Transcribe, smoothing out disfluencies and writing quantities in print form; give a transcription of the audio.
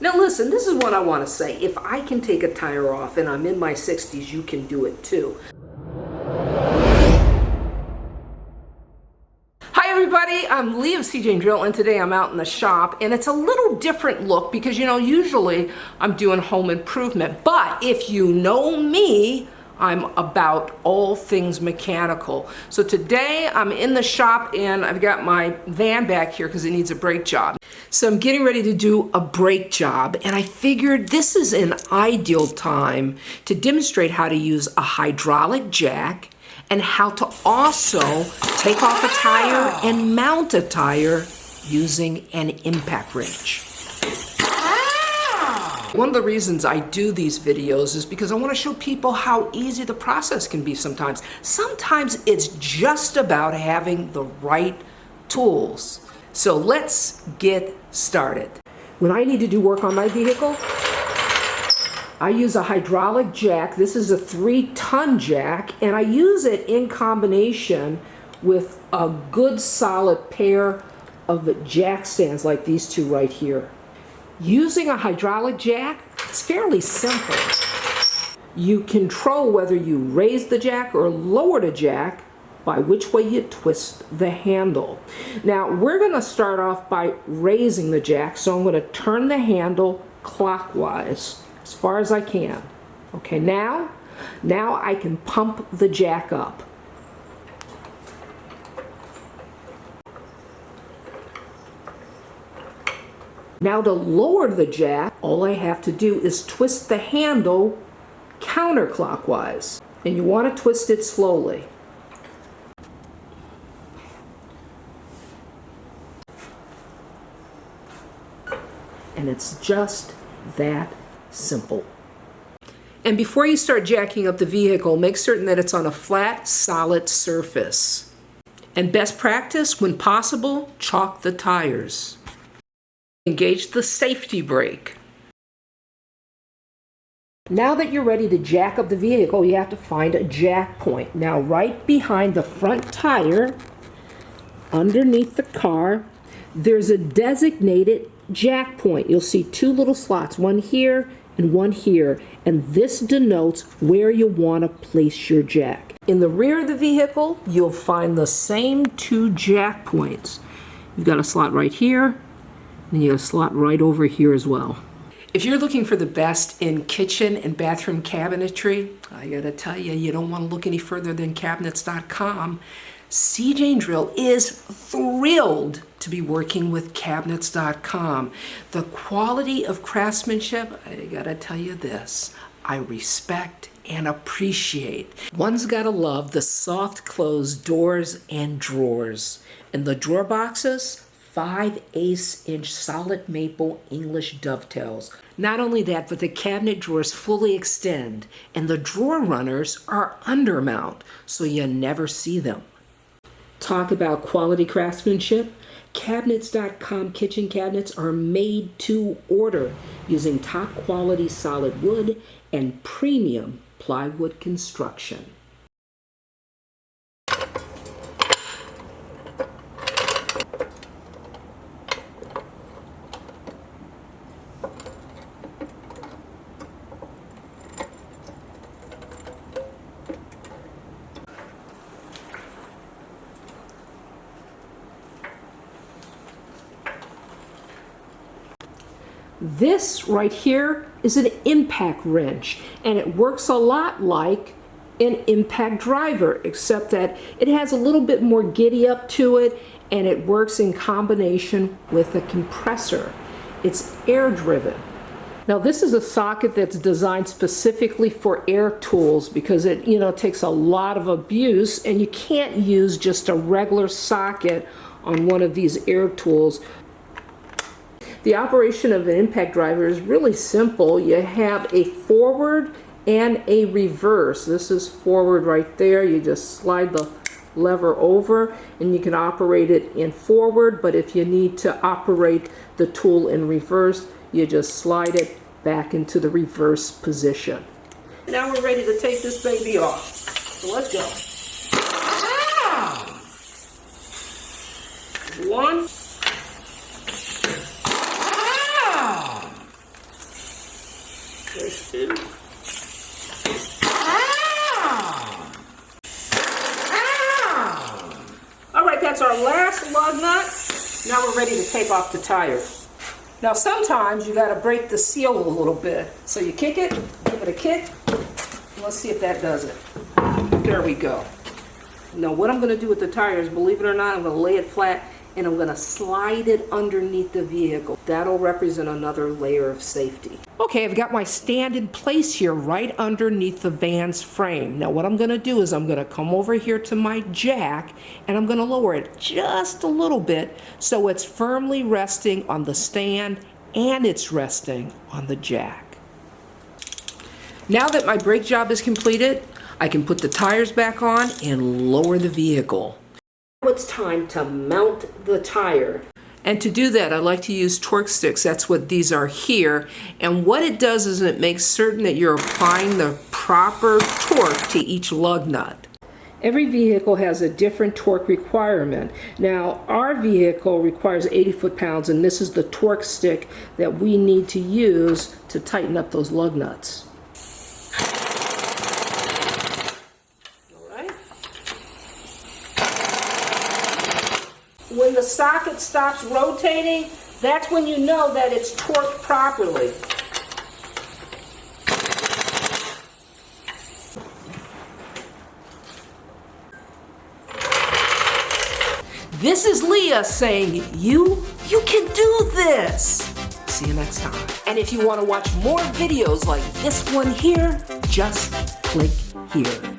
Now listen, this is what I want to say. If I can take a tire off and I'm in my 60s, you can do it too. Hi everybody, I'm Leah of seejanedrill, and today I'm out in the shop, and it's a little different look because, you know, usually I'm doing home improvement, but if you know me, I'm about all things mechanical. So today I'm in the shop and I've got my van back here because it needs a brake job. So I'm getting ready to do a brake job, and I figured this is an ideal time to demonstrate how to use a hydraulic jack and how to also take off a tire and mount a tire using an impact wrench. One of the reasons I do these videos is because I want to show people how easy the process can be sometimes. Sometimes it's just about having the right tools. So let's get started. When I need to do work on my vehicle, I use a hydraulic jack. This is a 3-ton jack, and I use it in combination with a good solid pair of jack stands like these two right here. Using a hydraulic jack, it's fairly simple. You control whether you raise the jack or lower the jack by which way you twist the handle. Now, we're going to start off by raising the jack, so I'm going to turn the handle clockwise as far as I can. Okay, now I can pump the jack up. Now to lower the jack, all I have to do is twist the handle counterclockwise. And you want to twist it slowly. And it's just that simple. And before you start jacking up the vehicle, make certain that it's on a flat, solid surface. And best practice, when possible, chalk the tires. Engage the safety brake. Now that you're ready to jack up the vehicle, you have to find a jack point. Now, right behind the front tire, underneath the car, there's a designated jack point. You'll see two little slots, one here and one here, and this denotes where you want to place your jack. In the rear of the vehicle, you'll find the same two jack points. You've got a slot right here, and you got a slot right over here as well. If you're looking for the best in kitchen and bathroom cabinetry, I gotta tell you, you don't want to look any further than cabinets.com. seejanedrill is thrilled to be working with cabinets.com. The quality of craftsmanship, I gotta tell you this, I respect and appreciate. One's gotta love the soft closed doors and drawers. And the drawer boxes, 5/8-inch solid maple English dovetails. Not only that, but the cabinet drawers fully extend, and the drawer runners are undermount, so you never see them. Talk about quality craftsmanship. Cabinets.com kitchen cabinets are made to order using top quality solid wood and premium plywood construction. This right here is an impact wrench, and it works a lot like an impact driver, except that it has a little bit more giddy up to it, and it works in combination with a compressor. It's air driven. Now this is a socket that's designed specifically for air tools because it, you know, takes a lot of abuse, and you can't use just a regular socket on one of these air tools. The operation of an impact driver is really simple. You have a forward and a reverse. This is forward right there. You just slide the lever over and you can operate it in forward, but if you need to operate the tool in reverse, you just slide it back into the reverse position. Now we're ready to take this baby off. So let's go. One. There's two. All right, that's our last lug nut. Now we're ready to take off the tire. Now sometimes you got to break the seal a little bit. So you kick it, give it a kick. Let's see if that does it. There we go. Now what I'm going to do with the tire is, believe it or not, I'm going to lay it flat and I'm going to slide it underneath the vehicle. That'll represent another layer of safety. Okay, I've got my stand in place here right underneath the van's frame. Now what I'm going to do is I'm going to come over here to my jack and I'm going to lower it just a little bit so it's firmly resting on the stand and it's resting on the jack. Now that my brake job is completed, I can put the tires back on and lower the vehicle. Now it's time to mount the tire. And to do that, I like to use torque sticks. That's what these are here. And what it does is it makes certain that you're applying the proper torque to each lug nut. Every vehicle has a different torque requirement. Now, our vehicle requires 80 foot-pounds, and this is the torque stick that we need to use to tighten up those lug nuts. When the socket stops rotating, that's when you know that it's torqued properly. This is Leah saying, you can do this. See you next time. And if you want to watch more videos like this one here, just click here.